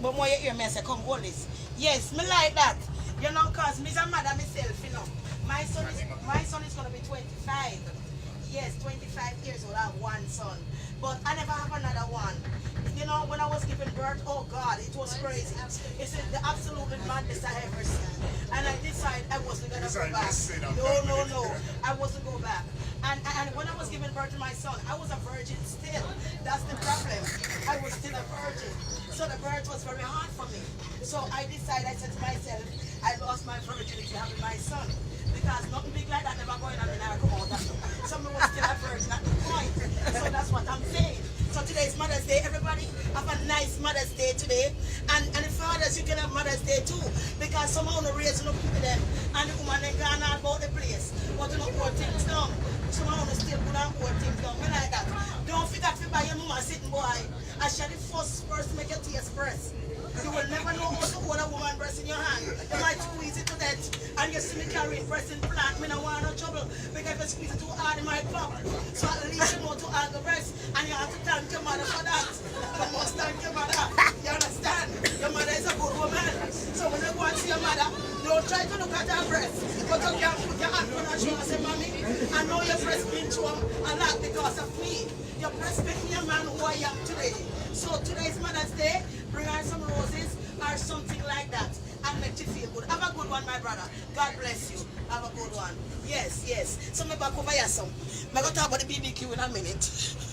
But more you hear me, I say, come hold this. Yes, me like that. You know, cause me's a mother myself, you know. My son is gonna be 25. Yes, 25 years old. I have one son. But I never have another one. You know, when I was giving birth, oh God, it was crazy. It's the absolute madness I ever seen. And I decided I wasn't gonna go back. No. I wasn't go back. And when I was giving birth to my son, I was a virgin still. That's the problem. I was still a virgin. So the birth was very hard for me. So I decided, I said to myself, I lost my virginity having my son. Because nothing big like that never going on in our come out. So I was still a virgin at the point. So that's what I'm saying. So today is Mother's Day. Everybody have a nice Mother's Day today. And the fathers, you can have Mother's Day too. Because somehow the raise no people them. And the woman they gone out about the place. But you know poor things down. Somehow they still put on poor things down. Me like that. Don't forget to buy your mama sitting boy. I shall the first person make your tears press. You will never know how to hold a woman breast in your hand. You might squeeze it to death. And you see me carrying breast in plant. Me no want no trouble. Because if you squeeze it too hard, it might pop. So at least you know to hold the breast. And you have to thank your mother for that. You must thank your mother. You understand? Your mother is a good woman. So when you go and see your mother, don't try to look at her breast. But you can put your hand on her shoulder and say, Mommy, I know your breast been through a lot because of me. Your breast make me a man who I am today. So today is Mother's Day. Bring her some roses or something like that and make you feel good. Have a good one, my brother. God bless you. Have a good one. Yes. So me back over here some. I'm going to talk about the BBQ in a minute.